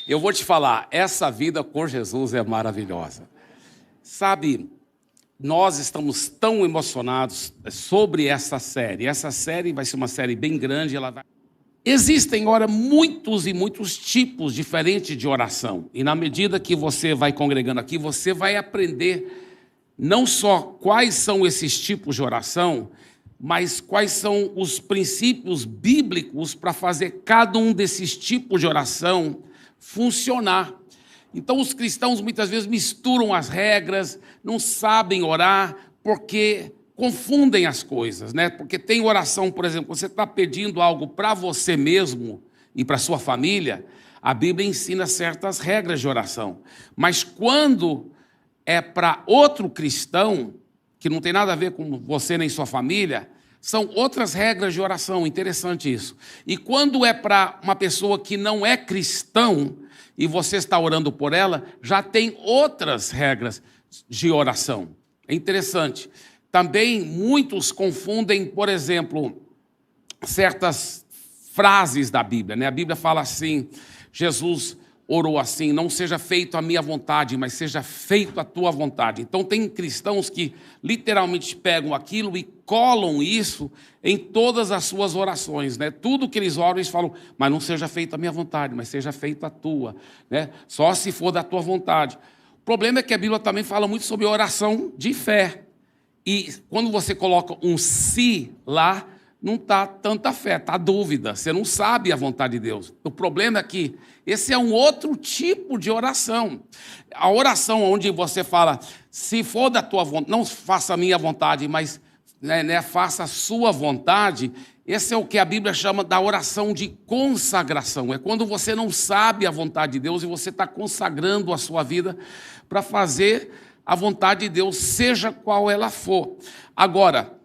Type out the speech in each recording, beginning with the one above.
Eu vou te falar, essa vida com Jesus é maravilhosa. Sabe, nós estamos tão emocionados sobre essa série. Essa série vai ser uma série bem grande. Existem, ora, muitos e muitos tipos diferentes de oração. E na medida que você vai congregando aqui, você vai aprender não só quais são esses tipos de oração, mas quais são os princípios bíblicos para fazer cada um desses tipos de oração funcionar. Então, os cristãos muitas vezes misturam as regras, não sabem orar, porque confundem as coisas, né? Porque tem oração, por exemplo, você está pedindo algo para você mesmo e para sua família, a Bíblia ensina certas regras de oração. Mas quando é para outro cristão, que não tem nada a ver com você nem sua família, são outras regras de oração, interessante isso. E quando é para uma pessoa que não é cristão, e você está orando por ela, já tem outras regras de oração. É interessante. Também muitos confundem, por exemplo, certas frases da Bíblia, né? A Bíblia fala assim, Jesus orou assim, não seja feito a minha vontade, mas seja feito a tua vontade. Então tem cristãos que literalmente pegam aquilo e colam isso em todas as suas orações, né? Tudo que eles oram, eles falam, mas não seja feito a minha vontade, mas seja feito a tua, né? Só se for da tua vontade. O problema é que a Bíblia também fala muito sobre oração de fé. E quando você coloca um se lá, não está tanta fé, está dúvida, você não sabe a vontade de Deus. O problema é que esse é um outro tipo de oração. A oração onde você fala, se for da tua vontade, não faça a minha vontade, mas faça a sua vontade, esse é o que a Bíblia chama da oração de consagração. É quando você não sabe a vontade de Deus e você está consagrando a sua vida para fazer a vontade de Deus, seja qual ela for. Agora,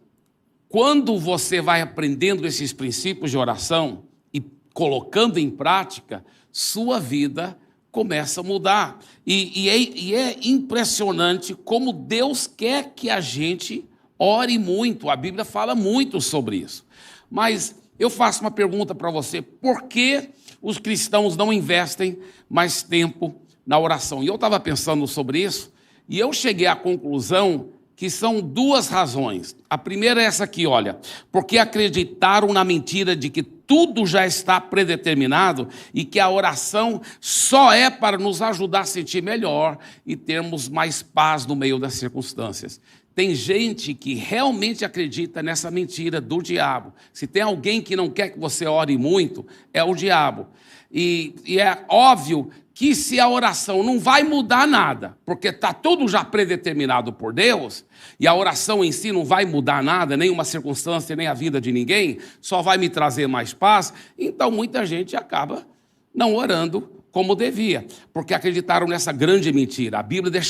quando você vai aprendendo esses princípios de oração e colocando em prática, sua vida começa a mudar. E é impressionante como Deus quer que a gente ore muito. A Bíblia fala muito sobre isso. Mas eu faço uma pergunta para você. Por que os cristãos não investem mais tempo na oração? E eu estava pensando sobre isso e eu cheguei à conclusão que são duas razões. A primeira é essa aqui, olha, porque acreditaram na mentira de que tudo já está predeterminado e que a oração só é para nos ajudar a sentir melhor e termos mais paz no meio das circunstâncias. Tem gente que realmente acredita nessa mentira do diabo. Se tem alguém que não quer que você ore muito, é o diabo. E é óbvio que se a oração não vai mudar nada, porque está tudo já predeterminado por Deus, e a oração em si não vai mudar nada, nem uma circunstância, nem a vida de ninguém, só vai me trazer mais paz, então muita gente acaba não orando como devia, porque acreditaram nessa grande mentira. A Bíblia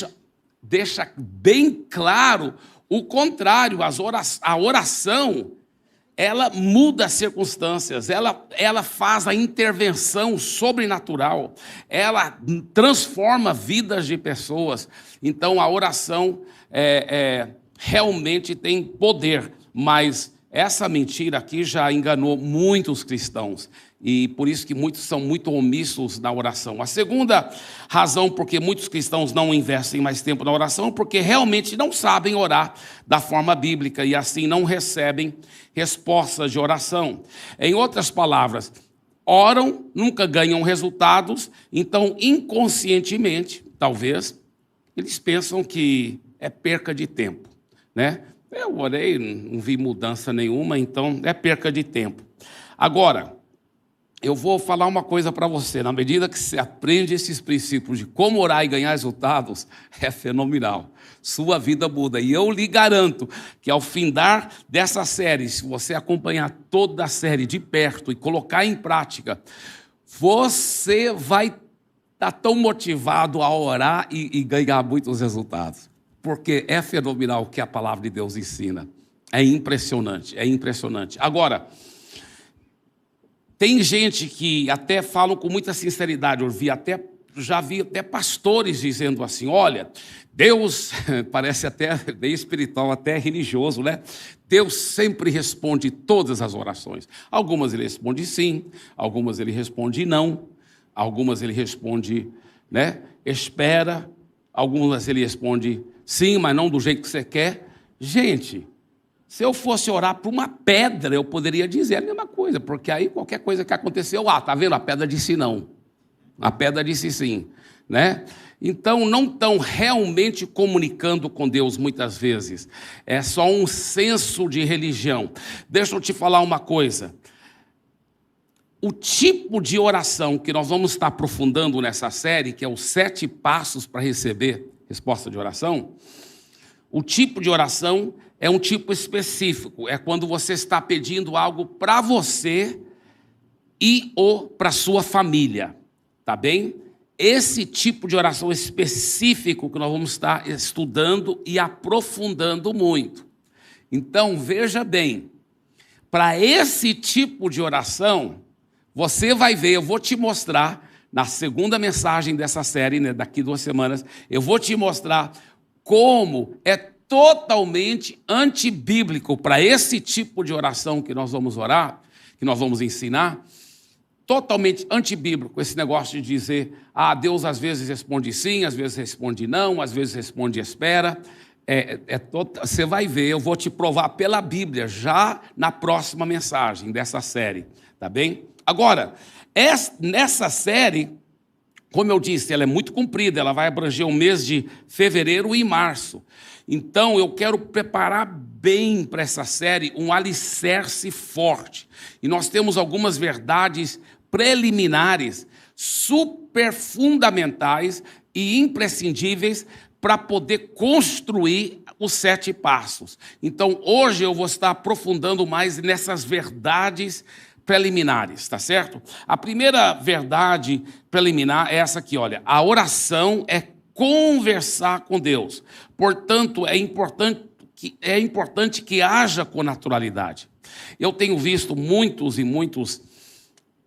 deixa bem claro o contrário, a oração, ela muda as circunstâncias, ela faz a intervenção sobrenatural, ela transforma vidas de pessoas. Então, a oração realmente tem poder, mas essa mentira aqui já enganou muitos cristãos, e por isso que muitos são muito omissos na oração. A segunda razão por que muitos cristãos não investem mais tempo na oração é porque realmente não sabem orar da forma bíblica e assim não recebem respostas de oração. Em outras palavras, oram, nunca ganham resultados, então inconscientemente, talvez, eles pensam que é perca de tempo, né? Eu orei, não vi mudança nenhuma, então é perca de tempo. Agora, eu vou falar uma coisa para você. Na medida que você aprende esses princípios de como orar e ganhar resultados, é fenomenal. Sua vida muda. E eu lhe garanto que ao findar dessa série, se você acompanhar toda a série de perto e colocar em prática, você vai estar tão motivado a orar e ganhar muitos resultados. Porque é fenomenal o que a palavra de Deus ensina. É impressionante, é impressionante. Agora, tem gente que até falam com muita sinceridade, já vi até pastores dizendo assim, olha, Deus, parece até bem espiritual, até religioso, né? Deus sempre responde todas as orações. Algumas ele responde sim, algumas ele responde não, Algumas ele responde, né? Espera. Algumas ele responde sim, mas não do jeito que você quer. Gente, se eu fosse orar para uma pedra, eu poderia dizer a mesma coisa, porque aí qualquer coisa que aconteceu, tá vendo? A pedra disse não. A pedra disse sim, né? Então, não estão realmente comunicando com Deus muitas vezes. É só um senso de religião. Deixa eu te falar uma coisa. O tipo de oração que nós vamos estar aprofundando nessa série, que é os 7 passos para receber resposta de oração, o tipo de oração é um tipo específico. É quando você está pedindo algo para você e ou para sua família, tá bem? Esse tipo de oração específico que nós vamos estar estudando e aprofundando muito. Então, veja bem, para esse tipo de oração, você vai ver, eu vou te mostrar, na segunda mensagem dessa série, né, daqui 2 semanas, eu vou te mostrar como é totalmente antibíblico para esse tipo de oração que nós vamos orar, que nós vamos ensinar, totalmente antibíblico esse negócio de dizer, Deus às vezes responde sim, às vezes responde não, às vezes responde espera. Você vai ver, eu vou te provar pela Bíblia já na próxima mensagem dessa série, tá bem? Agora, nessa série, como eu disse, ela é muito comprida, ela vai abranger o mês de fevereiro e março. Então, eu quero preparar bem para essa série um alicerce forte. E nós temos algumas verdades preliminares, super fundamentais e imprescindíveis para poder construir os 7 passos. Então, hoje eu vou estar aprofundando mais nessas verdades preliminares, tá certo? A primeira verdade preliminar é essa aqui, olha. A oração é conversar com Deus. Portanto, é importante que haja com naturalidade. Eu tenho visto muitos e muitos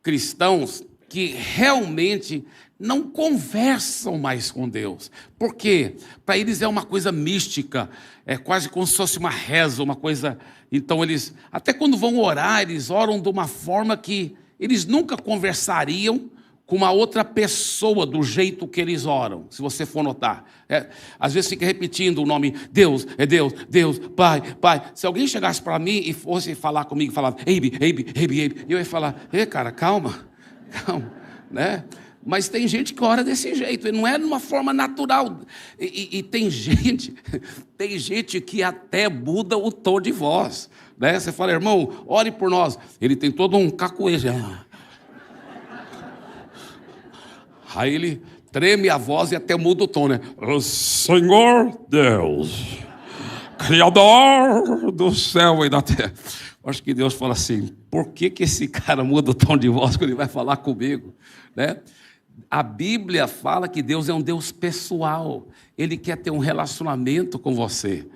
cristãos que realmente não conversam mais com Deus. Por quê? Para eles é uma coisa mística, é quase como se fosse uma reza, uma coisa... Então eles, até quando vão orar, eles oram de uma forma que eles nunca conversariam com uma outra pessoa do jeito que eles oram, se você for notar. Às vezes fica repetindo o nome, Deus, é Deus, Deus, Pai, Pai. Se alguém chegasse para mim e fosse falar comigo, falava, Eibe, eu ia falar, cara, calma, né? Mas tem gente que ora desse jeito, e não é de uma forma natural. E tem gente que até muda o tom de voz, né? Você fala, irmão, ore por nós. Ele tem todo um cacuete. Aí ele treme a voz e até muda o tom, né? O Senhor Deus, Criador do céu e da terra. Acho que Deus fala assim, por que esse cara muda o tom de voz quando ele vai falar comigo, né? A Bíblia fala que Deus é um Deus pessoal. Ele quer ter um relacionamento com você.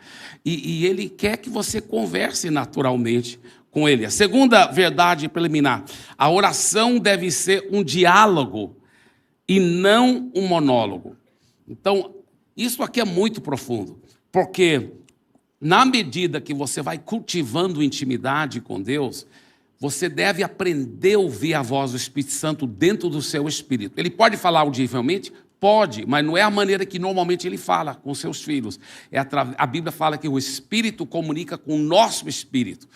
E Ele quer que você converse naturalmente com Ele. A segunda verdade preliminar. A oração deve ser um diálogo e não um monólogo. Então, isso aqui é muito profundo. Porque na medida que você vai cultivando intimidade com Deus, você deve aprender a ouvir a voz do Espírito Santo dentro do seu espírito. Ele pode falar audivelmente? Pode, mas não é a maneira que normalmente ele fala com seus filhos. A Bíblia fala que o Espírito comunica com o nosso espírito.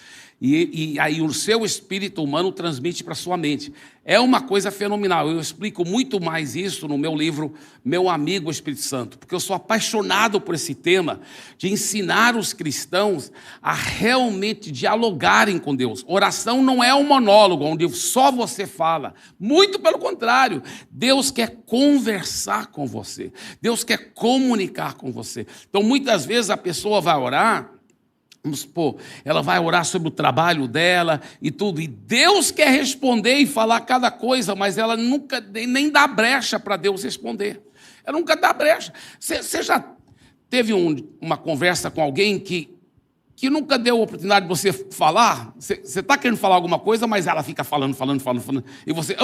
E aí o seu espírito humano transmite para a sua mente. É uma coisa fenomenal. Eu explico muito mais isso no meu livro, Meu Amigo Espírito Santo, porque eu sou apaixonado por esse tema de ensinar os cristãos a realmente dialogarem com Deus. Oração não é um monólogo onde só você fala. Muito pelo contrário, Deus quer conversar com você. Deus quer comunicar com você. Então, muitas vezes a pessoa vai orar, vamos supor, ela vai orar sobre o trabalho dela e tudo, e Deus quer responder e falar cada coisa, mas ela nunca nem dá brecha para Deus responder. Ela nunca dá brecha. Você já teve uma conversa com alguém que nunca deu a oportunidade de você falar? Você está querendo falar alguma coisa, mas ela fica falando, e você...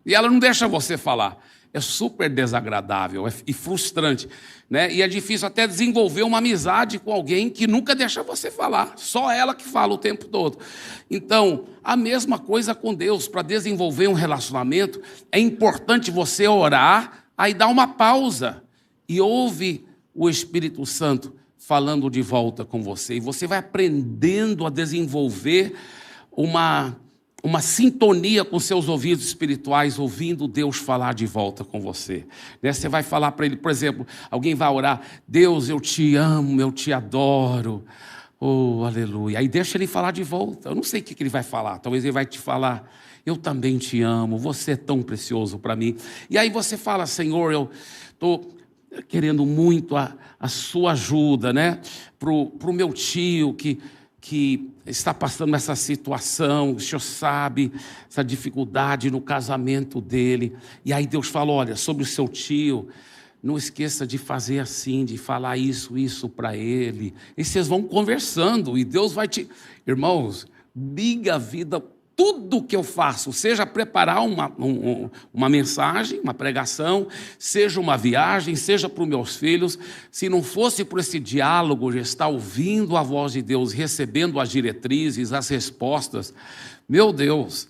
E ela não deixa você falar. é super desagradável e frustrante, né? E é difícil até desenvolver uma amizade com alguém que nunca deixa você falar, só ela que fala o tempo todo. Então, a mesma coisa com Deus. Para desenvolver um relacionamento, é importante você orar, aí dar uma pausa e ouve o Espírito Santo falando de volta com você. E você vai aprendendo a desenvolver uma sintonia com seus ouvidos espirituais, ouvindo Deus falar de volta com você. Você vai falar para ele, por exemplo, alguém vai orar: Deus, eu te amo, eu te adoro. Oh, aleluia. Aí deixa ele falar de volta. Eu não sei o que ele vai falar. Talvez ele vai te falar: eu também te amo, você é tão precioso para mim. E aí você fala: Senhor, eu estou querendo muito a sua ajuda, né? Pro meu tio que está passando essa situação, o senhor sabe, essa dificuldade no casamento dele. E aí Deus fala: olha, sobre o seu tio, não esqueça de fazer assim, de falar isso para ele. E vocês vão conversando, e Deus vai te... Irmãos, liga a vida. Tudo que eu faço, seja preparar uma mensagem, uma pregação, seja uma viagem, seja para os meus filhos, se não fosse por esse diálogo, de estar ouvindo a voz de Deus, recebendo as diretrizes, as respostas, meu Deus,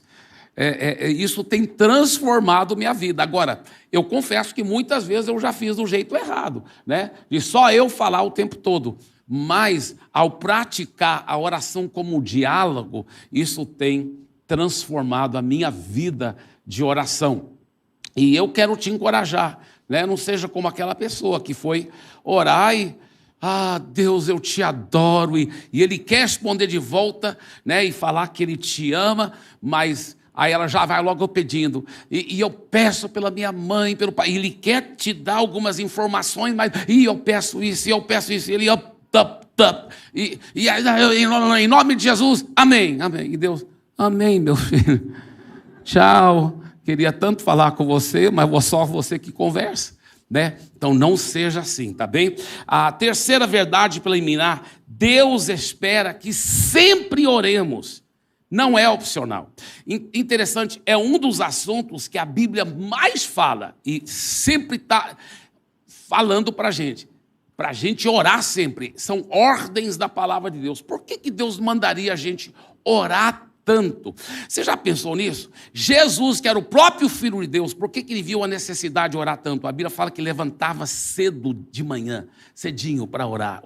isso tem transformado minha vida. Agora, eu confesso que muitas vezes eu já fiz do jeito errado, né? De só eu falar o tempo todo. Mas, ao praticar a oração como diálogo, isso tem transformado a minha vida de oração. E eu quero te encorajar, né? Não seja como aquela pessoa que foi orar e... Deus, eu te adoro. E ele quer responder de volta, né? E falar que ele te ama, mas... Aí ela já vai logo pedindo. E eu peço pela minha mãe, pelo pai. Ele quer te dar algumas informações, mas... E eu peço isso, e eu peço isso. Ele... em nome de Jesus, amém. Amém. E Deus... Amém, meu filho. Tchau. Queria tanto falar com você, mas só você que conversa, né? Então não seja assim, tá bem? A terceira verdade preliminar: Deus espera que sempre oremos. Não é opcional. Interessante, é um dos assuntos que a Bíblia mais fala e sempre está falando para a gente orar sempre. São ordens da palavra de Deus. Por que Deus mandaria a gente orar tanto? Você já pensou nisso? Jesus, que era o próprio Filho de Deus, por que ele viu a necessidade de orar tanto? A Bíblia fala que levantava cedo de manhã, cedinho para orar.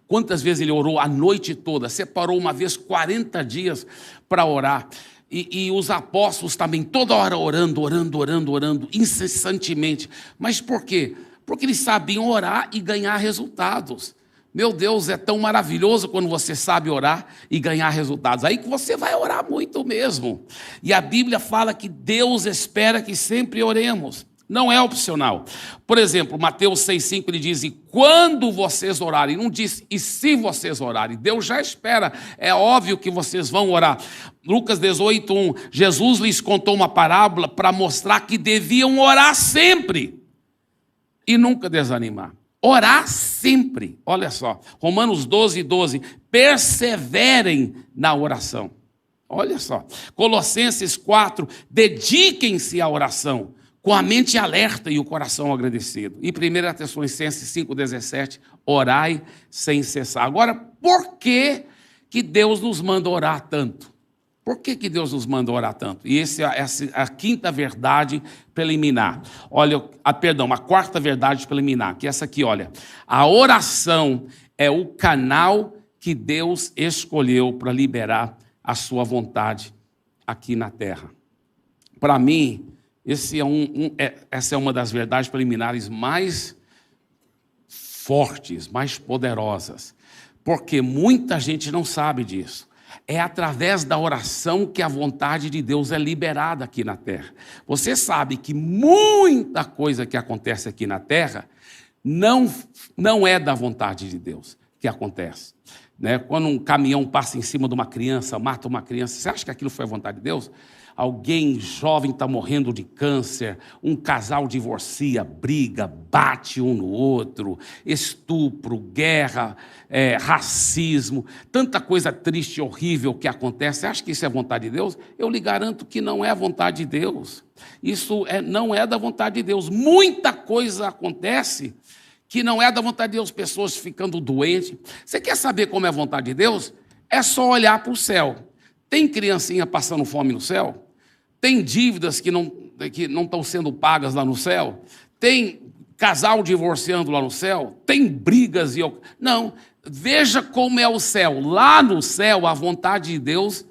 Quantas vezes ele orou a noite toda? Separou uma vez 40 dias para orar. E os apóstolos também, toda hora orando, incessantemente. Mas por quê? Porque eles sabiam orar e ganhar resultados. Meu Deus, é tão maravilhoso quando você sabe orar e ganhar resultados. Aí que você vai orar muito mesmo. E a Bíblia fala que Deus espera que sempre oremos. Não é opcional. Por exemplo, Mateus 6,5, ele diz: e quando vocês orarem, não diz e se vocês orarem. Deus já espera, é óbvio que vocês vão orar. Lucas 18,1, Jesus lhes contou uma parábola para mostrar que deviam orar sempre e nunca desanimar. Orar sempre. Olha só, Romanos 12:12, perseverem na oração. Olha só, Colossenses 4, dediquem-se à oração, com a mente alerta e o coração agradecido. E 1 Tessalonicenses 5:17, orai sem cessar. Agora, por que Deus nos manda orar tanto? Por que Deus nos manda orar tanto? E essa é a quinta verdade preliminar. Olha, a quarta verdade preliminar, que é essa aqui, olha. A oração é o canal que Deus escolheu para liberar a sua vontade aqui na terra. Para mim, essa é uma das verdades preliminares mais fortes, mais poderosas, porque muita gente não sabe disso. É através da oração que a vontade de Deus é liberada aqui na terra. Você sabe que muita coisa que acontece aqui na terra não é da vontade de Deus que acontece. Né? Quando um caminhão passa em cima de uma criança, mata uma criança, você acha que aquilo foi a vontade de Deus? alguém jovem está morrendo de câncer, um casal divorcia, briga, bate um no outro, estupro, guerra, racismo, tanta coisa triste e horrível que acontece. Você acha que isso é vontade de Deus? Eu lhe garanto que não é a vontade de Deus. Isso não é da vontade de Deus. Muita coisa acontece que não é da vontade de Deus, pessoas ficando doentes. Você quer saber como é a vontade de Deus? É só olhar para o céu. Tem criancinha passando fome no céu? Tem dívidas que não estão sendo pagas lá no céu? Tem casal divorciando lá no céu? Tem brigas? Não, veja como é o céu. Lá no céu, a vontade de Deus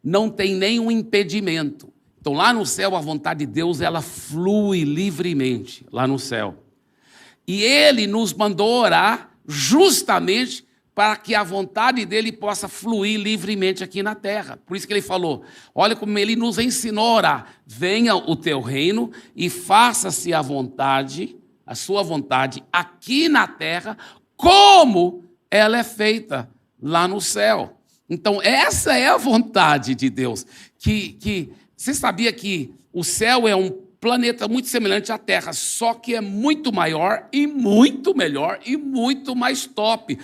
não tem nenhum impedimento. Então, lá no céu, a vontade de Deus, ela flui livremente, lá no céu. E Ele nos mandou orar justamente para que a vontade dEle possa fluir livremente aqui na terra. Por isso que Ele falou, olha como Ele nos ensinou a orar. Venha o teu reino e faça-se a sua vontade, aqui na terra, como ela é feita lá no céu. Então, essa é a vontade de Deus. Você sabia que o céu é um planeta muito semelhante à Terra, só que é muito maior e muito melhor e muito mais top.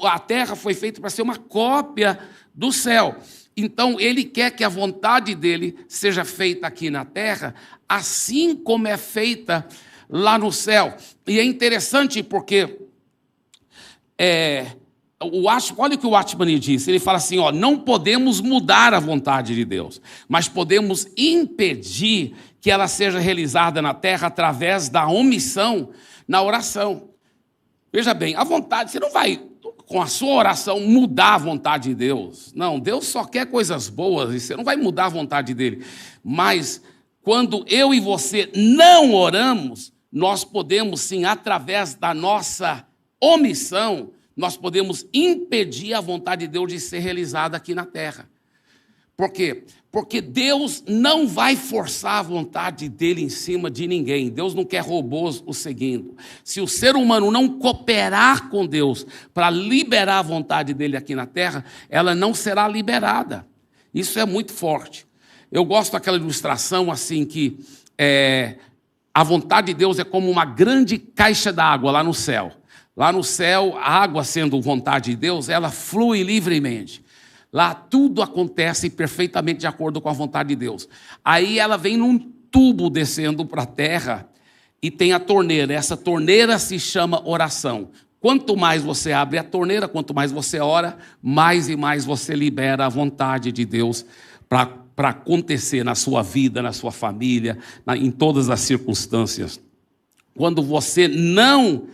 A Terra foi feita para ser uma cópia do céu. Então, Ele quer que a vontade dEle seja feita aqui na Terra, assim como é feita lá no céu. E é interessante porque olha o que o Watchman disse, ele fala assim, não podemos mudar a vontade de Deus, mas podemos impedir que ela seja realizada na terra através da omissão na oração. Veja bem, a vontade, você não vai, com a sua oração, mudar a vontade de Deus. Não, Deus só quer coisas boas e você não vai mudar a vontade dele. Mas quando eu e você não oramos, nós podemos sim, através da nossa omissão, nós podemos impedir a vontade de Deus de ser realizada aqui na terra. Por quê? Porque Deus não vai forçar a vontade dele em cima de ninguém. Deus não quer robôs o seguindo. Se o ser humano não cooperar com Deus para liberar a vontade dele aqui na terra, ela não será liberada. Isso é muito forte. Eu gosto daquela ilustração assim que a vontade de Deus é como uma grande caixa d'água lá no céu. Lá no céu, a água sendo vontade de Deus, ela flui livremente. Lá tudo acontece perfeitamente de acordo com a vontade de Deus. Aí ela vem num tubo descendo para a terra e tem a torneira. Essa torneira se chama oração. Quanto mais você abre a torneira, quanto mais você ora, mais e mais você libera a vontade de Deus para acontecer na sua vida, na sua família, em todas as circunstâncias. Quando você não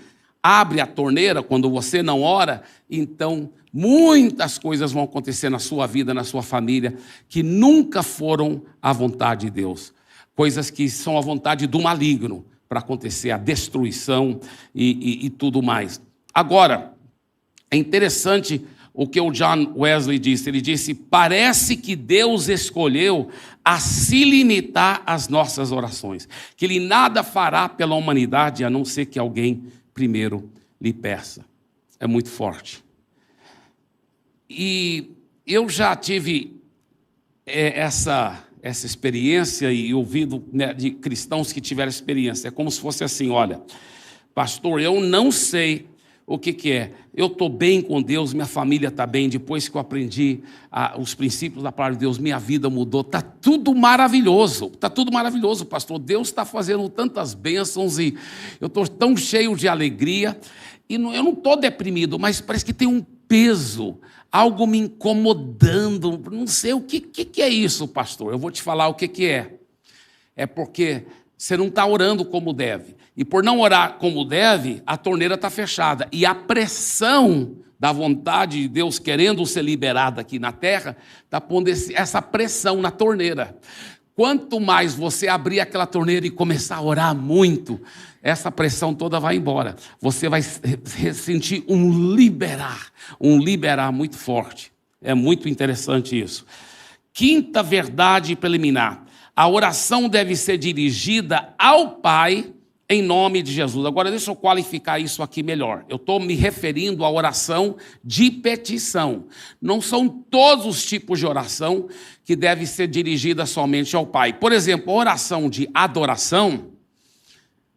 abre a torneira, quando você não ora, então muitas coisas vão acontecer na sua vida, na sua família, que nunca foram à vontade de Deus. Coisas que são a vontade do maligno para acontecer, a destruição e tudo mais. Agora, é interessante o que o John Wesley disse. Ele disse, parece que Deus escolheu a se limitar às nossas orações, que Ele nada fará pela humanidade a não ser que alguém primeiro lhe peça. É muito forte. E eu já tive essa experiência e ouvido, né, de cristãos que tiveram experiência. É como se fosse assim, olha, pastor, eu não sei o que é. Eu estou bem com Deus, minha família está bem, depois que eu aprendi os princípios da palavra de Deus, minha vida mudou, está tudo maravilhoso, pastor, Deus está fazendo tantas bênçãos e eu estou tão cheio de alegria, e eu não estou deprimido, mas parece que tem um peso, algo me incomodando, não sei o que é isso, pastor, eu vou te falar o que é. É porque você não está orando como deve. E por não orar como deve, a torneira está fechada. E a pressão da vontade de Deus querendo ser liberada aqui na terra, está pondo essa pressão na torneira. Quanto mais você abrir aquela torneira e começar a orar muito, essa pressão toda vai embora. Você vai sentir um liberar muito forte. É muito interessante isso. Quinta verdade preliminar. A oração deve ser dirigida ao Pai em nome de Jesus. Agora, deixa eu qualificar isso aqui melhor. Eu estou me referindo à oração de petição. Não são todos os tipos de oração que devem ser dirigidas somente ao Pai. Por exemplo, a oração de adoração,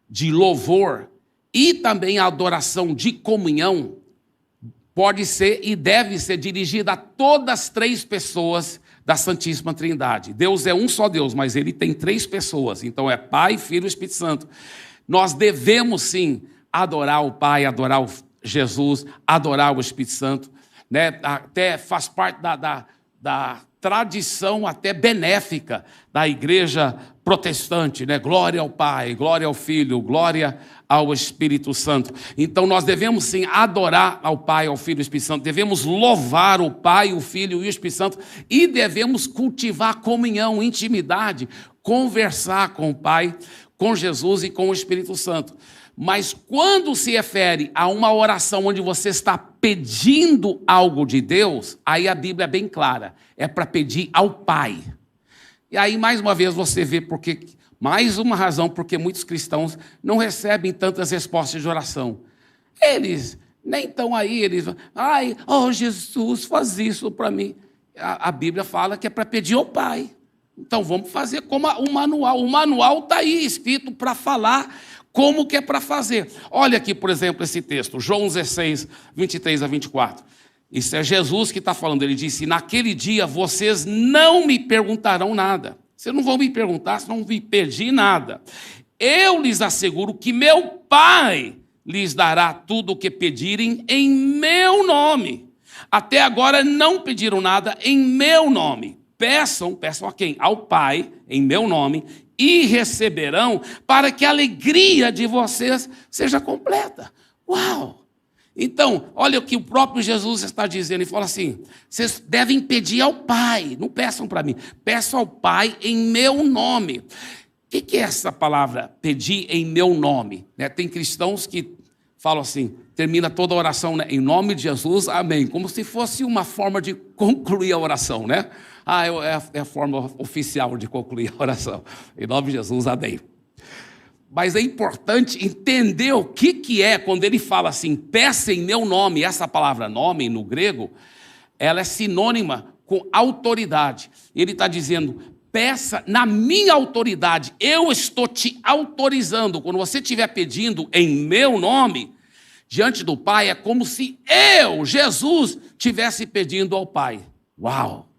de louvor e também a adoração de comunhão pode ser e deve ser dirigida a todas as três pessoas da Santíssima Trindade. Deus é um só Deus, mas ele tem três pessoas. Então é Pai, Filho e Espírito Santo. Nós devemos sim adorar o Pai, adorar o Jesus, adorar o Espírito Santo, né? Até faz parte da tradição até benéfica da igreja protestante, né? Glória ao Pai, glória ao Filho, glória ao Espírito Santo. Então nós devemos sim adorar ao Pai, ao Filho e ao Espírito Santo, devemos louvar o Pai, o Filho e o Espírito Santo e devemos cultivar comunhão, intimidade, conversar com o Pai, com Jesus e com o Espírito Santo. Mas quando se refere a uma oração onde você está pedindo algo de Deus, aí a Bíblia é bem clara, é para pedir ao Pai. E aí, mais uma vez, você vê mais uma razão porque muitos cristãos não recebem tantas respostas de oração. Eles nem estão aí, eles Jesus, faz isso para mim. A Bíblia fala que é para pedir ao Pai. Então vamos fazer como o manual. O manual está aí escrito para falar como que é para fazer. Olha aqui, por exemplo, esse texto, João 16, 23 a 24. Isso é Jesus que está falando. Ele disse: naquele dia vocês não me perguntarão nada. Vocês não vão me perguntar, vocês não vão me pedir nada. Eu lhes asseguro que meu Pai lhes dará tudo o que pedirem em meu nome. Até agora não pediram nada em meu nome. Peçam a quem? Ao Pai, em meu nome, e receberão, para que a alegria de vocês seja completa. Uau! Então, olha o que o próprio Jesus está dizendo, ele fala assim: vocês devem pedir ao Pai, não peçam para mim, peçam ao Pai em meu nome. O que é essa palavra, pedir em meu nome? Tem cristãos que falam assim, termina toda a oração, né? Em nome de Jesus, amém, como se fosse uma forma de concluir a oração, né? É a forma oficial de concluir a oração. Em nome de Jesus, amém. Mas é importante entender o que é quando ele fala assim, peça em meu nome. Essa palavra nome, no grego, ela é sinônima com autoridade. Ele está dizendo, peça na minha autoridade. Eu estou te autorizando. Quando você estiver pedindo em meu nome, diante do Pai, é como se eu, Jesus, estivesse pedindo ao Pai. Uau!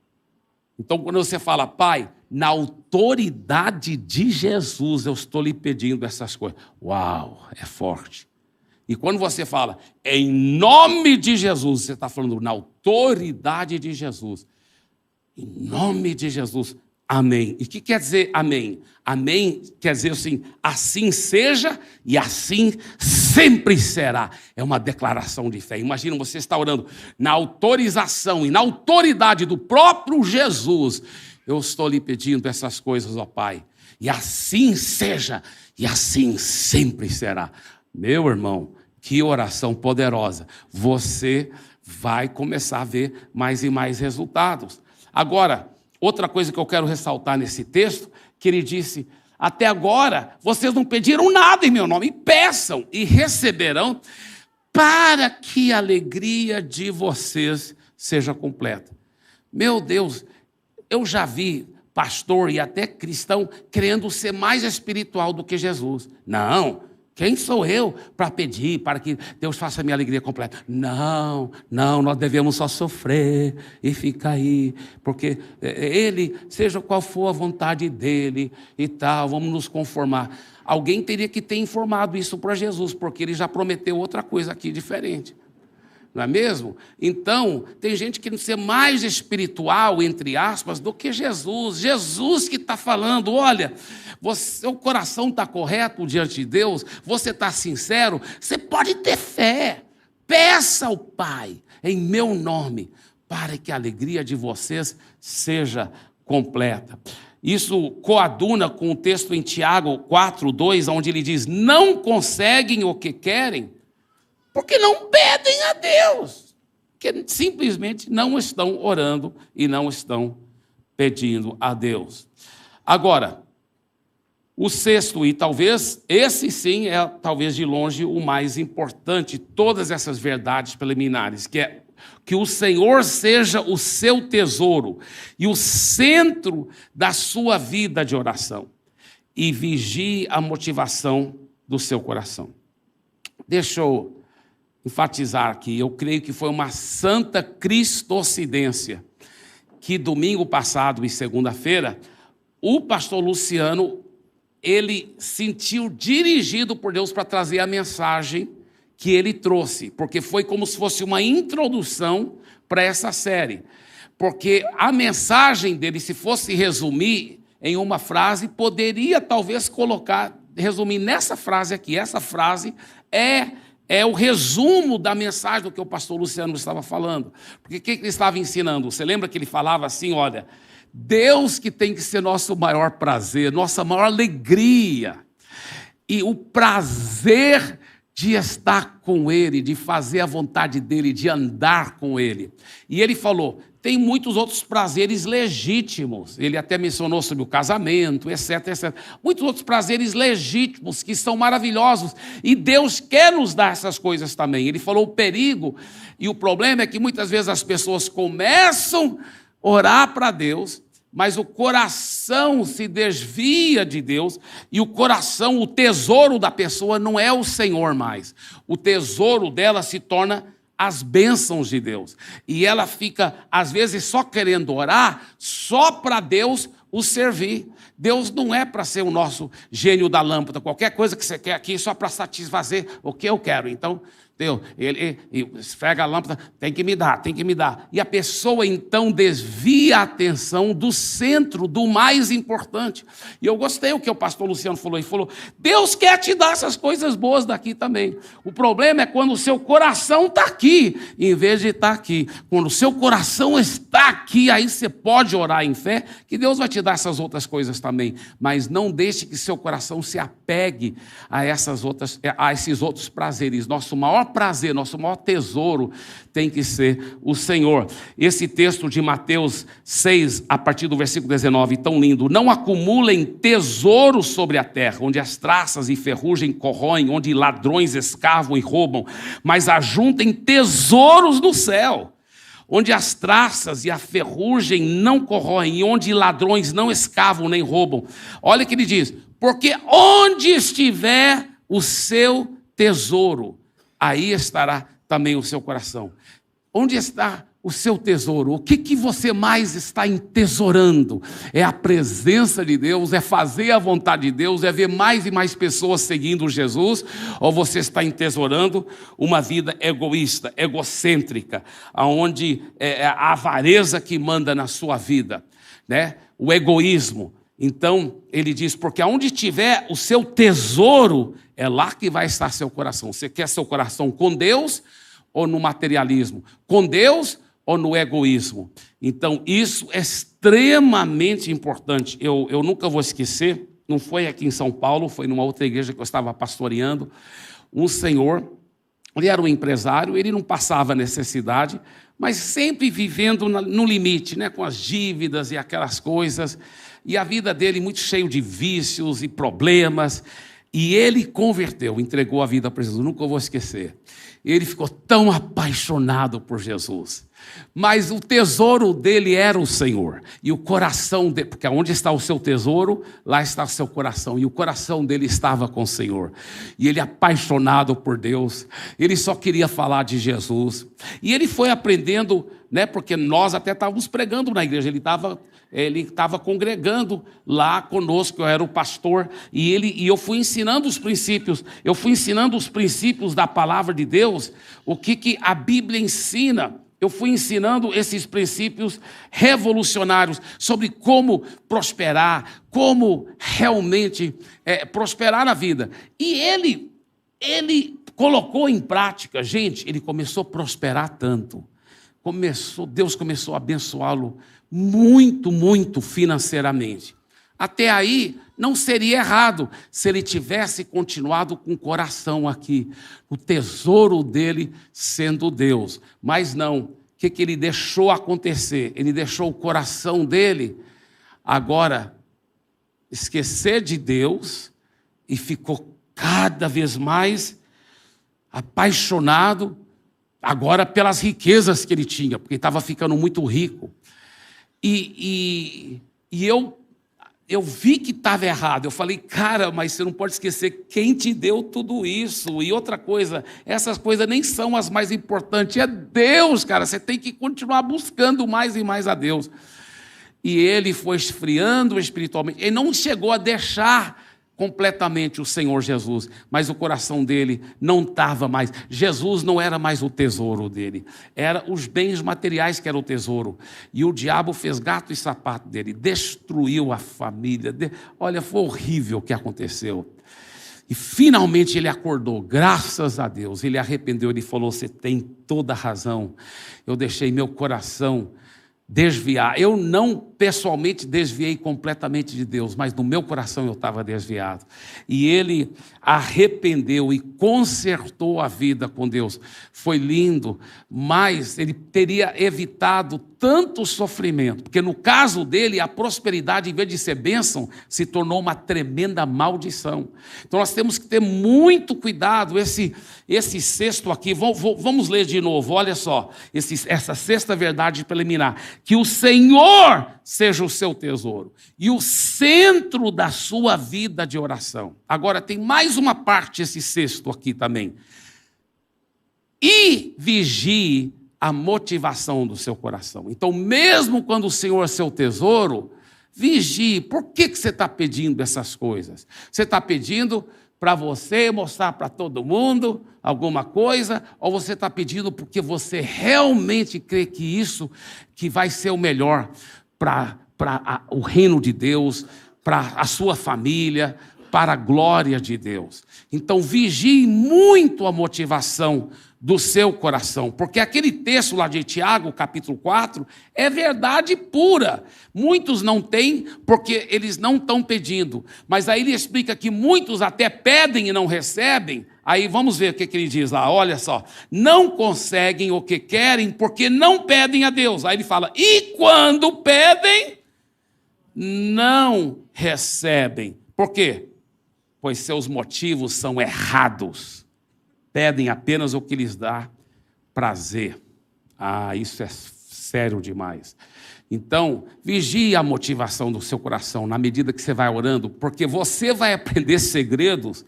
Então, quando você fala, Pai, na autoridade de Jesus, eu estou lhe pedindo essas coisas. Uau, é forte. E quando você fala, em nome de Jesus, você está falando na autoridade de Jesus. Em nome de Jesus, amém. E o que quer dizer amém? Amém quer dizer assim seja e assim sempre será. É uma declaração de fé. Imagina você está orando na autorização e na autoridade do próprio Jesus. Eu estou lhe pedindo essas coisas, ó Pai. E assim seja e assim sempre será. Meu irmão, que oração poderosa. Você vai começar a ver mais e mais resultados. Agora, outra coisa que eu quero ressaltar nesse texto, que ele disse, até agora vocês não pediram nada em meu nome, peçam e receberão, para que a alegria de vocês seja completa. Meu Deus, eu já vi pastor e até cristão querendo ser mais espiritual do que Jesus. Não, quem sou eu para pedir, para que Deus faça a minha alegria completa? Não, nós devemos só sofrer e ficar aí, porque Ele, seja qual for a vontade dEle e tal, vamos nos conformar. Alguém teria que ter informado isso para Jesus, porque Ele já prometeu outra coisa aqui diferente. Não é mesmo? Então, tem gente que quer ser mais espiritual, entre aspas, do que Jesus. Jesus que está falando, olha, seu coração está correto diante de Deus, você está sincero, você pode ter fé. Peça ao Pai, em meu nome, para que a alegria de vocês seja completa. Isso coaduna com o texto em Tiago 4:2, onde ele diz, não conseguem o que querem, porque não pedem a Deus, que simplesmente não estão orando e não estão pedindo a Deus. Agora, O sexto, e talvez esse sim é talvez de longe o mais importante, todas essas verdades preliminares, que é que o Senhor seja o seu tesouro e o centro da sua vida de oração, e vigie a motivação do seu coração. Deixa eu enfatizar aqui, eu creio que foi uma santa cristocidência que domingo passado e segunda-feira, o pastor Luciano, ele sentiu dirigido por Deus para trazer a mensagem que ele trouxe, porque foi como se fosse uma introdução para essa série. Porque a mensagem dele, se fosse resumir em uma frase, poderia talvez resumir nessa frase aqui. Essa frase é o resumo da mensagem do que o pastor Luciano estava falando. Porque o que ele estava ensinando? Você lembra que ele falava assim, olha, Deus que tem que ser nosso maior prazer, nossa maior alegria, e o prazer de estar com Ele, de fazer a vontade dEle, de andar com Ele. E ele falou, tem muitos outros prazeres legítimos, ele até mencionou sobre o casamento, etc, etc. Muitos outros prazeres legítimos, que são maravilhosos, e Deus quer nos dar essas coisas também. Ele falou o perigo, e o problema é que muitas vezes as pessoas começam a orar para Deus, mas o coração se desvia de Deus, e o coração, o tesouro da pessoa não é o Senhor mais. O tesouro dela se torna as bênçãos de Deus. E ela fica, às vezes, só querendo orar, só para Deus o servir. Deus não é para ser o nosso gênio da lâmpada. Qualquer coisa que você quer aqui, só para satisfazer o que eu quero. Então, Deus, ele esfrega a lâmpada, tem que me dar, tem que me dar. E a pessoa, então, desvia a atenção do centro, do mais importante. E eu gostei o que o pastor Luciano falou. Ele falou, Deus quer te dar essas coisas boas daqui também. O problema é quando o seu coração está aqui, em vez de estar aqui. Quando o seu coração está aqui, aí você pode orar em fé, que Deus vai te dar essas outras coisas também. Mas não deixe que seu coração se apegue a esses outros prazeres. Nosso maior prazer, nosso maior tesouro tem que ser o Senhor. Esse texto de Mateus 6, a partir do versículo 19, tão lindo. Não acumulem tesouros sobre a terra, onde as traças e ferrugem corroem, onde ladrões escavam e roubam, mas ajuntem tesouros no céu, onde as traças e a ferrugem não corroem, e onde ladrões não escavam nem roubam. Olha o que ele diz, porque onde estiver o seu tesouro, aí estará também o seu coração. Onde está o seu tesouro? O que você mais está entesourando? É a presença de Deus? É fazer a vontade de Deus? É ver mais e mais pessoas seguindo Jesus? Ou você está entesourando uma vida egoísta, egocêntrica, onde é a avareza que manda na sua vida, né? O egoísmo. Então, ele diz, porque aonde tiver o seu tesouro, é lá que vai estar seu coração. Você quer seu coração com Deus ou no materialismo? Com Deus ou no egoísmo? Então, isso é extremamente importante. Eu nunca vou esquecer, não foi aqui em São Paulo, foi numa outra igreja que eu estava pastoreando, um senhor, ele era um empresário, ele não passava necessidade, mas sempre vivendo no limite, né, com as dívidas e aquelas coisas, e a vida dele muito cheio de vícios e problemas, e ele converteu, entregou a vida para Jesus, nunca vou esquecer. Ele ficou tão apaixonado por Jesus, mas o tesouro dele era o Senhor, e o coração dele, porque onde está o seu tesouro, lá está o seu coração, e o coração dele estava com o Senhor, e ele apaixonado por Deus, ele só queria falar de Jesus, e ele foi aprendendo, né, porque nós até estávamos pregando na igreja, ele estava congregando lá conosco, eu era o pastor, e eu fui ensinando os princípios, da palavra de Deus, o que a Bíblia ensina. Eu fui ensinando esses princípios revolucionários sobre como prosperar, como realmente prosperar na vida. E ele colocou em prática, gente, ele começou a prosperar tanto. Deus começou a abençoá-lo muito, muito financeiramente. Até aí, não seria errado se ele tivesse continuado com o coração aqui, o tesouro dele sendo Deus. Mas não, o que ele deixou acontecer? Ele deixou o coração dele agora esquecer de Deus e ficou cada vez mais apaixonado, agora pelas riquezas que ele tinha, porque estava ficando muito rico. E eu vi que estava errado. Eu falei, cara, mas você não pode esquecer quem te deu tudo isso. E outra coisa, essas coisas nem são as mais importantes, é Deus, cara. Você tem que continuar buscando mais e mais a Deus. E ele foi esfriando espiritualmente. Ele não chegou a deixar completamente o Senhor Jesus, mas o coração dele não estava mais. Jesus não era mais o tesouro dele, era os bens materiais que era o tesouro. E o diabo fez gato e sapato dele, destruiu a família. Olha, foi horrível o que aconteceu. E finalmente ele acordou, graças a Deus. Ele arrependeu, ele falou: você tem toda a razão, eu deixei meu coração desviar. Eu não pessoalmente desviei completamente de Deus, mas no meu coração eu estava desviado. E ele arrependeu e consertou a vida com Deus. Foi lindo, mas ele teria evitado tanto sofrimento, porque no caso dele a prosperidade, em vez de ser bênção, se tornou uma tremenda maldição. Então nós temos que ter muito cuidado. Esse sexto aqui, vamos ler de novo, olha só, essa sexta verdade preliminar: que o Senhor seja o seu tesouro e o centro da sua vida de oração. Agora tem mais uma parte, esse sexto aqui também. E vigie a motivação do seu coração. Então, mesmo quando o Senhor é seu tesouro, vigie. Por que você está pedindo essas coisas? Você está pedindo para você mostrar para todo mundo alguma coisa, ou você está pedindo porque você realmente crê que isso que vai ser o melhor para o reino de Deus, para a sua família, para a glória de Deus? Então vigie muito a motivação do seu coração, porque aquele texto lá de Tiago, capítulo 4, é verdade pura. Muitos não têm porque eles não estão pedindo, mas aí ele explica que muitos até pedem e não recebem. Aí vamos ver o que ele diz lá, olha só: não conseguem o que querem porque não pedem a Deus. Aí ele fala: e quando pedem, não recebem. Por quê? Pois seus motivos são errados. Pedem apenas o que lhes dá prazer. Isso é sério demais. Então, vigie a motivação do seu coração na medida que você vai orando, porque você vai aprender segredos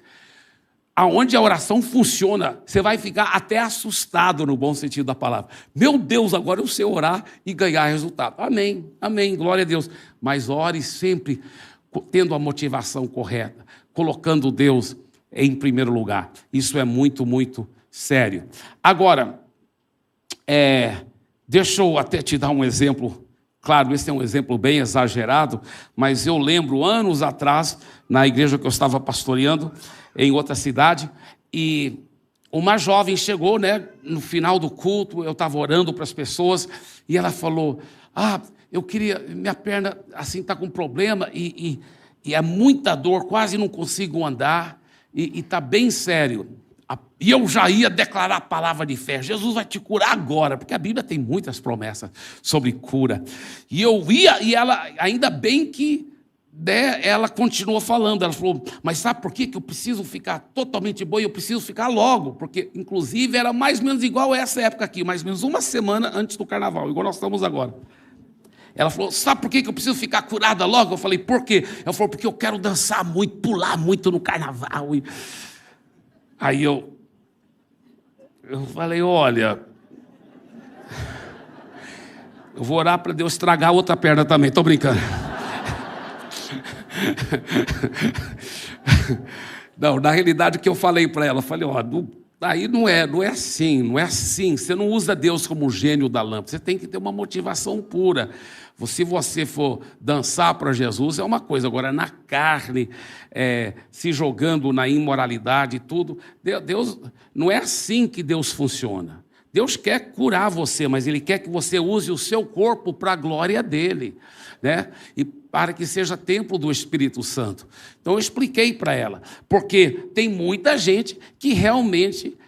aonde a oração funciona. Você vai ficar até assustado, no bom sentido da palavra. Meu Deus, agora eu sei orar e ganhar resultado. Amém, amém, glória a Deus. Mas ore sempre tendo a motivação correta, colocando Deus em primeiro lugar. Isso é muito, muito sério. Agora, deixa eu até te dar um exemplo. Claro, esse é um exemplo bem exagerado, mas eu lembro anos atrás, na igreja que eu estava pastoreando, em outra cidade, e uma jovem chegou, no final do culto, eu estava orando para as pessoas, e ela falou: eu queria, minha perna assim está com problema, e é muita dor, quase não consigo andar, e está bem sério. E eu já ia declarar a palavra de fé: Jesus vai te curar agora, porque a Bíblia tem muitas promessas sobre cura. E eu ia, e ela, ainda bem que ela continuou falando. Ela falou: mas sabe por que eu preciso ficar totalmente boa? Eu preciso ficar logo, porque inclusive era mais ou menos igual a essa época aqui, mais ou menos uma semana antes do carnaval, igual nós estamos agora. Ela falou: sabe por que eu preciso ficar curada logo? Eu falei: por quê? Ela falou: porque eu quero dançar muito, pular muito no carnaval. Aí eu falei: olha, eu vou orar para Deus estragar a outra perna também. Estou brincando. Não, na realidade o que eu falei para ela, eu falei: aí não é assim, você não usa Deus como gênio da lâmpada, você tem que ter uma motivação pura. Se você for dançar para Jesus é uma coisa, agora na carne, se jogando na imoralidade e tudo, Deus, não é assim que Deus funciona. Deus quer curar você, mas Ele quer que você use o seu corpo para a glória dele, e para que seja templo do Espírito Santo. Então eu expliquei para ela, porque tem muita gente que realmente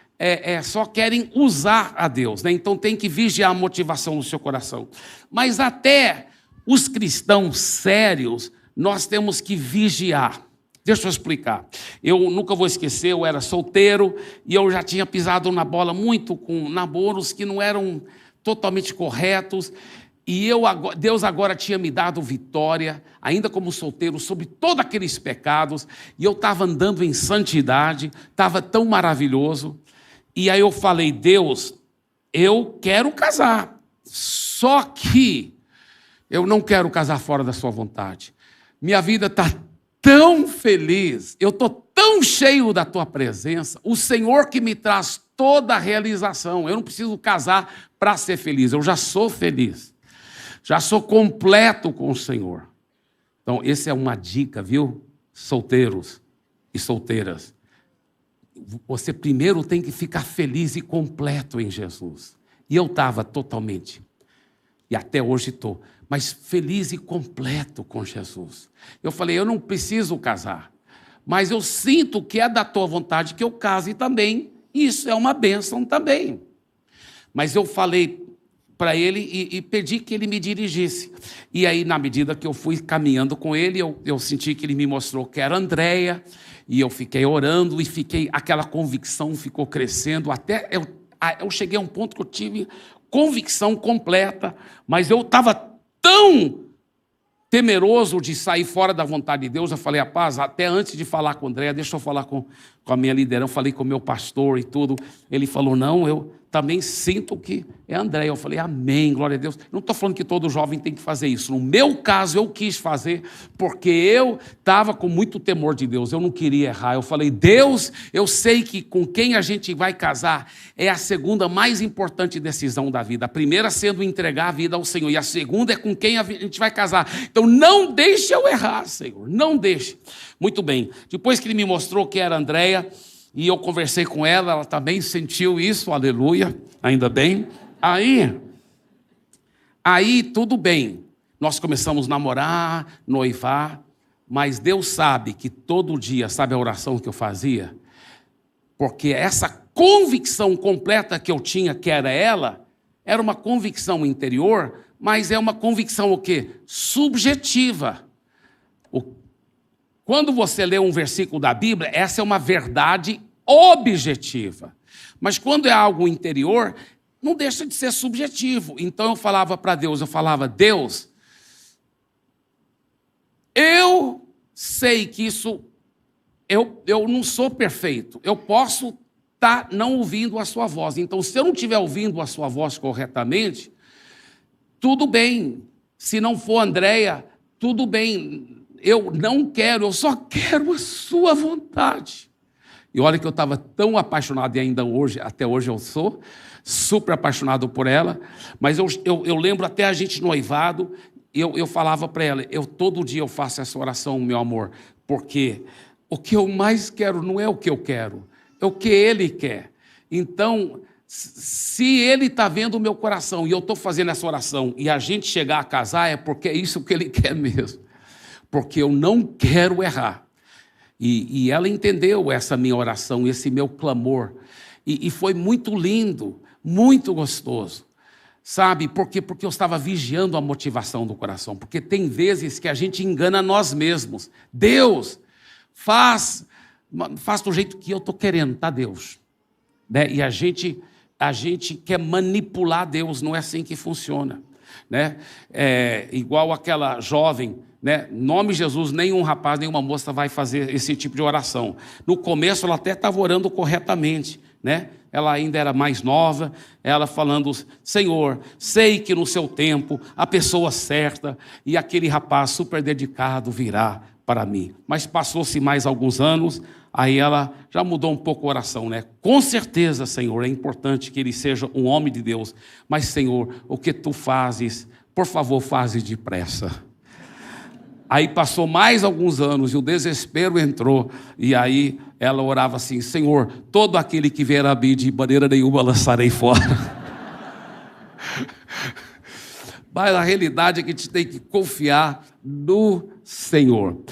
só querem usar a Deus, então tem que vigiar a motivação do seu coração. Mas até os cristãos sérios nós temos que vigiar. Deixa eu explicar. Eu nunca vou esquecer, eu era solteiro e eu já tinha pisado na bola muito com namoros que não eram totalmente corretos. E Deus agora tinha me dado vitória, ainda como solteiro, sobre todos aqueles pecados. E eu estava andando em santidade, estava tão maravilhoso. E aí eu falei, Deus, eu quero casar. Só que eu não quero casar fora da sua vontade. Minha vida está tão feliz, eu estou tão cheio da tua presença, o Senhor que me traz toda a realização. Eu não preciso casar para ser feliz, eu já sou feliz, já sou completo com o Senhor. Então, essa é uma dica, viu? Solteiros e solteiras. Você primeiro tem que ficar feliz e completo em Jesus. E eu estava totalmente, e até hoje estou, mas feliz e completo com Jesus. Eu falei, eu não preciso casar, mas eu sinto que é da tua vontade que eu case também. Isso é uma bênção também. Mas eu falei para ele e pedi que ele me dirigisse. E aí, na medida que eu fui caminhando com ele, eu senti que ele me mostrou que era Andréia, e eu fiquei orando, e aquela convicção ficou crescendo, até eu cheguei a um ponto que eu tive convicção completa, mas eu estava tão temeroso de sair fora da vontade de Deus. Eu falei, rapaz, até antes de falar com o André, deixa eu falar com a minha liderança, falei com o meu pastor e tudo. Ele falou, não, eu também sinto que é André. Eu falei, amém, glória a Deus. Não estou falando que todo jovem tem que fazer isso. No meu caso, eu quis fazer, porque eu estava com muito temor de Deus. Eu não queria errar. Eu falei, Deus, eu sei que com quem a gente vai casar é a segunda mais importante decisão da vida. A primeira sendo entregar a vida ao Senhor, e a segunda é com quem a gente vai casar. Então, não deixe eu errar, Senhor, não deixe. Muito bem. Depois que ele me mostrou que era Andréia, e eu conversei com ela, ela também sentiu isso, aleluia, ainda bem. Aí tudo bem, nós começamos a namorar, noivar, mas Deus sabe que todo dia, sabe a oração que eu fazia? Porque essa convicção completa que eu tinha que era ela, era uma convicção interior, mas é uma convicção o quê? Subjetiva. Quando você lê um versículo da Bíblia, essa é uma verdade objetiva. Mas quando é algo interior, não deixa de ser subjetivo. Então eu falava para Deus, Deus, eu sei que isso, eu não sou perfeito. Eu posso estar não ouvindo a sua voz. Então, se eu não estiver ouvindo a sua voz corretamente, tudo bem. Se não for Andréia, tudo bem. Eu não quero, eu só quero a sua vontade. E olha que eu estava tão apaixonado, e ainda hoje, até hoje eu sou, super apaixonado por ela, mas eu lembro até a gente noivado, eu falava para ela, todo dia eu faço essa oração, meu amor, porque o que eu mais quero não é o que eu quero, é o que ele quer. Então, se ele está vendo o meu coração, e eu estou fazendo essa oração, e a gente chegar a casar, é porque é isso que ele quer mesmo. Porque eu não quero errar. E ela entendeu essa minha oração, esse meu clamor. E foi muito lindo, muito gostoso. Sabe, porque eu estava vigiando a motivação do coração. Porque tem vezes que a gente engana nós mesmos. Deus, faz do jeito que eu estou querendo, tá, Deus? Né? E a gente quer manipular Deus, não é assim que funciona. Né? Igual aquela jovem, né? Em nome de Jesus, nenhum rapaz, nenhuma moça vai fazer esse tipo de oração. No começo ela até estava orando corretamente, né? Ela ainda era mais nova, ela falando, Senhor, sei que no seu tempo a pessoa certa e aquele rapaz super dedicado virá para mim. Mas passou-se mais alguns anos, aí ela já mudou um pouco a oração, né? Com certeza, Senhor, é importante que ele seja um homem de Deus, mas, Senhor, o que tu fazes, por favor, faze depressa. Aí passou mais alguns anos e o desespero entrou, e aí ela orava assim, Senhor, todo aquele que vier a mim de maneira nenhuma lançarei fora. Mas a realidade é que a gente tem que confiar no Senhor,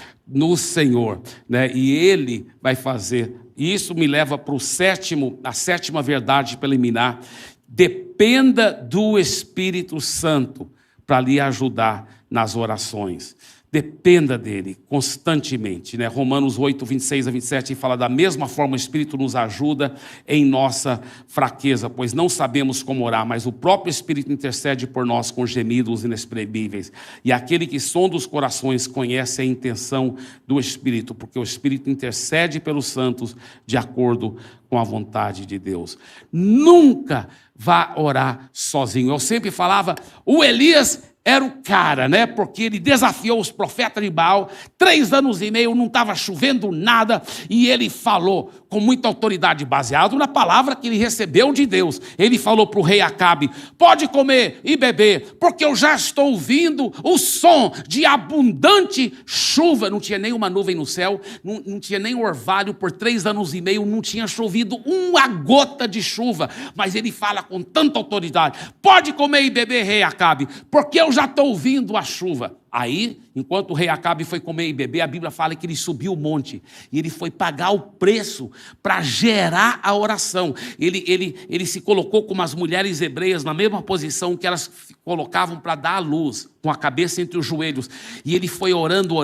né? E Ele vai fazer. E isso me leva para a sétima verdade preliminar. Dependa do Espírito Santo para lhe ajudar nas orações. Dependa dele constantemente, né? Romanos 8, 26 a 27 fala: da mesma forma o Espírito nos ajuda em nossa fraqueza, pois não sabemos como orar, mas o próprio Espírito intercede por nós com gemidos inexprimíveis. E aquele que sonda os corações conhece a intenção do Espírito, porque o Espírito intercede pelos santos de acordo com a vontade de Deus. Nunca vá orar sozinho. Eu sempre falava, o Elias era o cara, né? Porque ele desafiou os profetas de Baal, 3 anos e meio, não estava chovendo nada, e ele falou com muita autoridade, baseado na palavra que ele recebeu de Deus. Ele falou para o rei Acabe: pode comer e beber, porque eu já estou ouvindo o som de abundante chuva. Não tinha nenhuma nuvem no céu, não tinha nem orvalho, por 3 anos e meio não tinha chovido uma gota de chuva, mas ele fala com tanta autoridade: pode comer e beber, rei Acabe, porque eu já estou ouvindo a chuva. Aí, enquanto o rei Acabe foi comer e beber, a Bíblia fala que ele subiu o monte e ele foi pagar o preço para gerar a oração. Ele se colocou com as mulheres hebreias na mesma posição que elas colocavam para dar a luz, com a cabeça entre os joelhos. E ele foi orando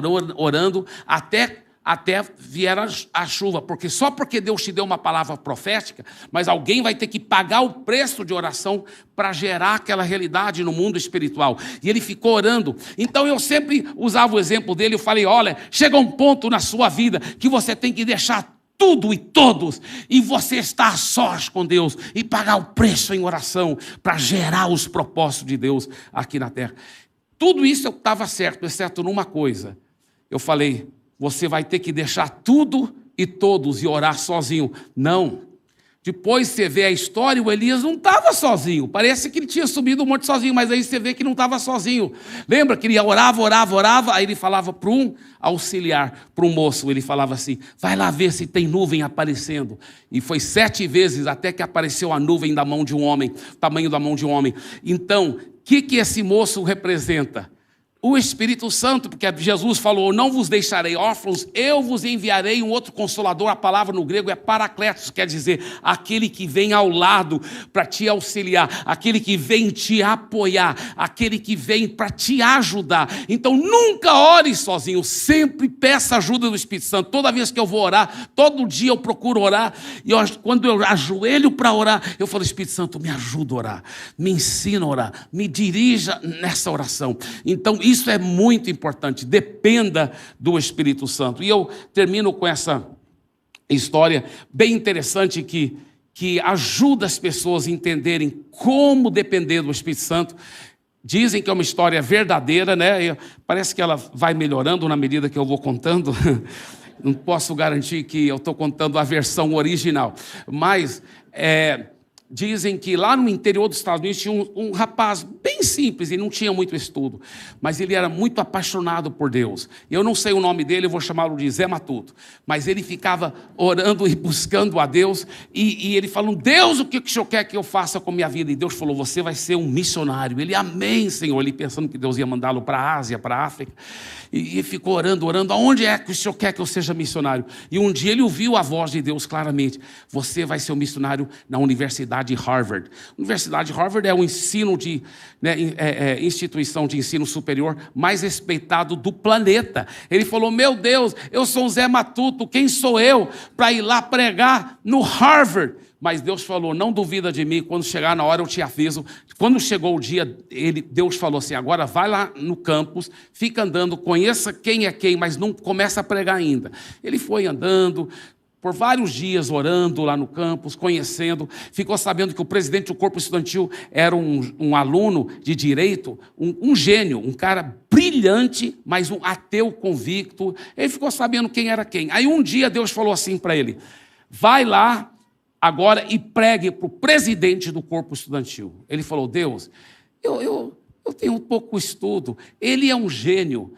até vier a chuva, porque só porque Deus te deu uma palavra profética, mas alguém vai ter que pagar o preço de oração para gerar aquela realidade no mundo espiritual. E ele ficou orando. Então eu sempre usava o exemplo dele, eu falei: olha, chega um ponto na sua vida que você tem que deixar tudo e todos, e você estar a sós com Deus, e pagar o preço em oração, para gerar os propósitos de Deus aqui na terra. Tudo isso eu estava certo, exceto numa coisa. Eu falei: você vai ter que deixar tudo e todos e orar sozinho. Não. Depois você vê a história, o Elias não estava sozinho. Parece que ele tinha subido um monte sozinho, mas aí você vê que não estava sozinho. Lembra que ele orava, aí ele falava para um auxiliar, para um moço, ele falava assim: vai lá ver se tem nuvem aparecendo. E foi 7 vezes até que apareceu a nuvem da mão de um homem, tamanho da mão de um homem. Então, o que esse moço representa? O Espírito Santo, porque Jesus falou: não vos deixarei órfãos, eu vos enviarei um outro consolador. A palavra no grego é parakletos, quer dizer aquele que vem ao lado para te auxiliar, aquele que vem te apoiar, aquele que vem para te ajudar. Então nunca ore sozinho, sempre peça ajuda do Espírito Santo. Toda vez que eu vou orar, todo dia eu procuro orar, e quando eu ajoelho para orar, eu falo: Espírito Santo, me ajuda a orar, me ensina a orar, me dirija nessa oração. Então isso é muito importante, dependa do Espírito Santo. E eu termino com essa história bem interessante que ajuda as pessoas a entenderem como depender do Espírito Santo. Dizem que é uma história verdadeira, né? Parece que ela vai melhorando na medida que eu vou contando. Não posso garantir que eu estou contando a versão original, mas dizem que lá no interior dos Estados Unidos tinha um rapaz bem simples, e não tinha muito estudo, mas ele era muito apaixonado por Deus. Eu não sei o nome dele, eu vou chamá-lo de Zé Matuto, mas ele ficava orando e buscando a Deus, e ele falou: Deus, o que o Senhor quer que eu faça com a minha vida? E Deus falou: você vai ser um missionário. Ele: amém, Senhor. Ele pensando que Deus ia mandá-lo para a Ásia, para a África, e ficou orando, aonde é que o Senhor quer que eu seja missionário? E um dia ele ouviu a voz de Deus claramente: você vai ser um missionário na Universidade de Harvard. A Universidade de Harvard é um ensino instituição de ensino superior mais respeitado do planeta. Ele falou: meu Deus, eu sou o Zé Matuto, quem sou eu para ir lá pregar no Harvard? Mas Deus falou: não duvida de mim, quando chegar na hora eu te aviso. Quando chegou o dia, Deus falou assim: agora vai lá no campus, fica andando, conheça quem é quem, mas não começa a pregar ainda. Ele foi andando por vários dias, orando lá no campus, conhecendo. Ficou sabendo que o presidente do corpo estudantil era um aluno de direito, um gênio, um cara brilhante, mas um ateu convicto. Ele ficou sabendo quem era quem. Aí um dia Deus falou assim para ele: vai lá agora e pregue para o presidente do corpo estudantil. Ele falou: Deus, eu tenho um pouco estudo, ele é um gênio,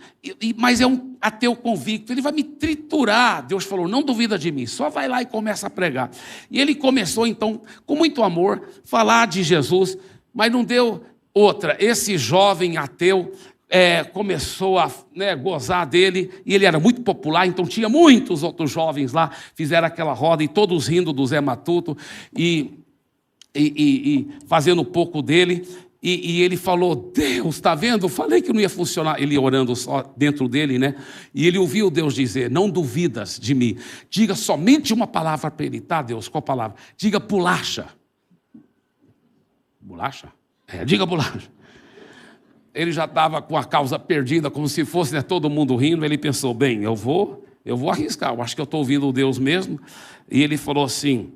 mas é um ateu convicto, ele vai me triturar. Deus falou: não duvida de mim, só vai lá e começa a pregar. E ele começou então, com muito amor, falar de Jesus, mas não deu outra. Esse jovem ateu começou a gozar dele, e ele era muito popular, então tinha muitos outros jovens lá, fizeram aquela roda, e todos rindo do Zé Matuto, e fazendo um pouco dele. E ele falou, Deus, está vendo? Eu falei que não ia funcionar. Ele orando só dentro dele, né? E ele ouviu Deus dizer, não duvidas de mim. Diga somente uma palavra para ele, tá, Deus? Qual palavra? Diga bolacha. Bolacha? Diga bolacha. Ele já estava com a causa perdida, como se fosse, né, todo mundo rindo. Ele pensou, bem, eu vou arriscar. Eu acho que eu estou ouvindo Deus mesmo. E ele falou assim,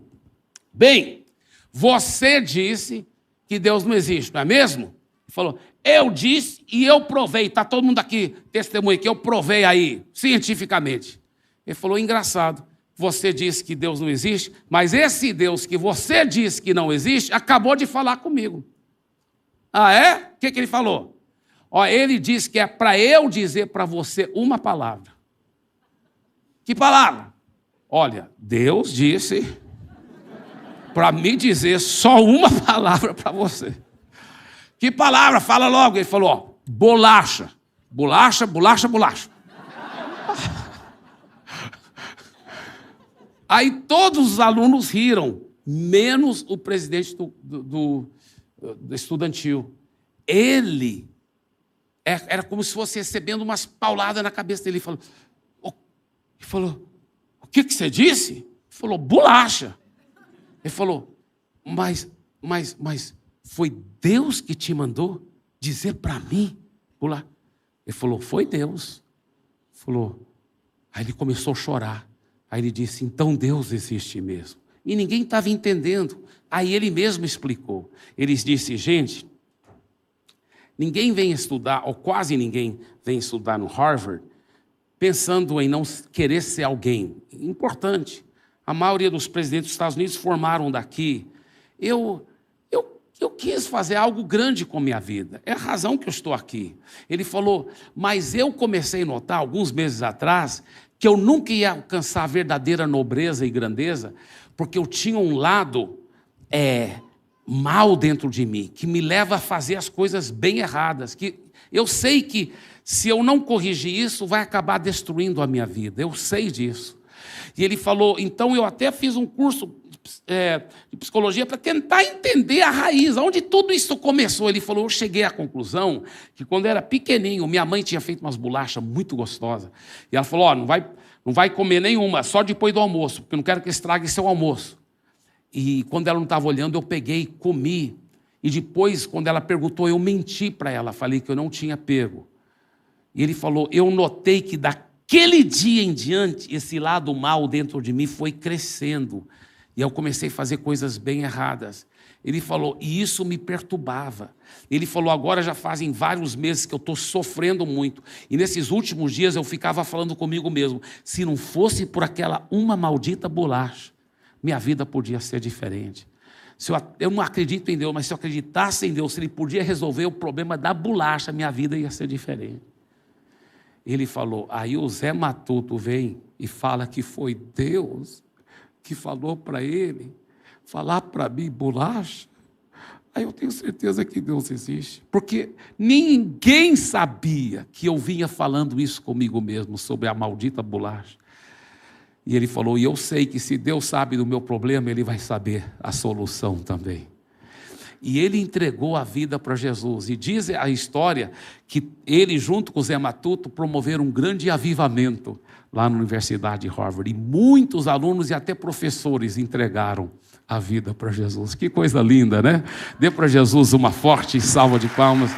bem, você disse que Deus não existe, não é mesmo? Ele falou, eu disse e eu provei, está todo mundo aqui, testemunha que eu provei aí, cientificamente. Ele falou, engraçado, você disse que Deus não existe, mas esse Deus que você disse que não existe, acabou de falar comigo. Ah, é? O que ele falou? Ó, ele disse que é para eu dizer para você uma palavra. Que palavra? Olha, Deus disse para me dizer só uma palavra para você. Que palavra? Fala logo. Ele falou, ó, bolacha. Bolacha, bolacha, bolacha. Aí todos os alunos riram, menos o presidente do estudantil. Ele era como se fosse recebendo umas pauladas na cabeça dele. Ele falou, o que você disse? Ele falou, bolacha. Ele falou, mas foi Deus que te mandou dizer para mim? Ele falou, foi Deus. Falou. Aí ele começou a chorar. Aí ele disse, então Deus existe mesmo. E ninguém estava entendendo. Aí ele mesmo explicou. Ele disse, gente, ninguém vem estudar, ou quase ninguém vem estudar no Harvard, pensando em não querer ser alguém importante. A maioria dos presidentes dos Estados Unidos formaram daqui. Eu quis fazer algo grande com a minha vida. É a razão que eu estou aqui. Ele falou, mas eu comecei a notar, alguns meses atrás, que eu nunca ia alcançar a verdadeira nobreza e grandeza, porque eu tinha um lado mal dentro de mim, que me leva a fazer as coisas bem erradas. Que eu sei que, se eu não corrigir isso, vai acabar destruindo a minha vida. Eu sei disso. E ele falou, então eu até fiz um curso de psicologia para tentar entender a raiz, onde tudo isso começou. Ele falou, eu cheguei à conclusão que quando eu era pequenininho, minha mãe tinha feito umas bolachas muito gostosas. E ela falou, não vai comer nenhuma, só depois do almoço, porque eu não quero que estrague seu almoço. E quando ela não estava olhando, eu peguei, comi. E depois, quando ela perguntou, eu menti para ela, falei que eu não tinha pego. E ele falou, eu notei que daquele dia em diante, esse lado mal dentro de mim foi crescendo. E eu comecei a fazer coisas bem erradas. Ele falou, e isso me perturbava. Ele falou, agora já fazem vários meses que eu estou sofrendo muito. E nesses últimos dias eu ficava falando comigo mesmo, se não fosse por aquela uma maldita bolacha, minha vida podia ser diferente. Eu não acredito em Deus, mas se eu acreditasse em Deus, se Ele podia resolver o problema da bolacha, minha vida ia ser diferente. Ele falou, aí o Zé Matuto vem e fala que foi Deus que falou para ele, falar para mim bolacha. Aí eu tenho certeza que Deus existe, porque ninguém sabia que eu vinha falando isso comigo mesmo, sobre a maldita bolacha. E ele falou, e eu sei que se Deus sabe do meu problema, Ele vai saber a solução também. E ele entregou a vida para Jesus. E diz a história que ele, junto com o Zé Matuto, promoveram um grande avivamento lá na Universidade de Harvard. E muitos alunos e até professores entregaram a vida para Jesus. Que coisa linda, né? Dê para Jesus uma forte salva de palmas.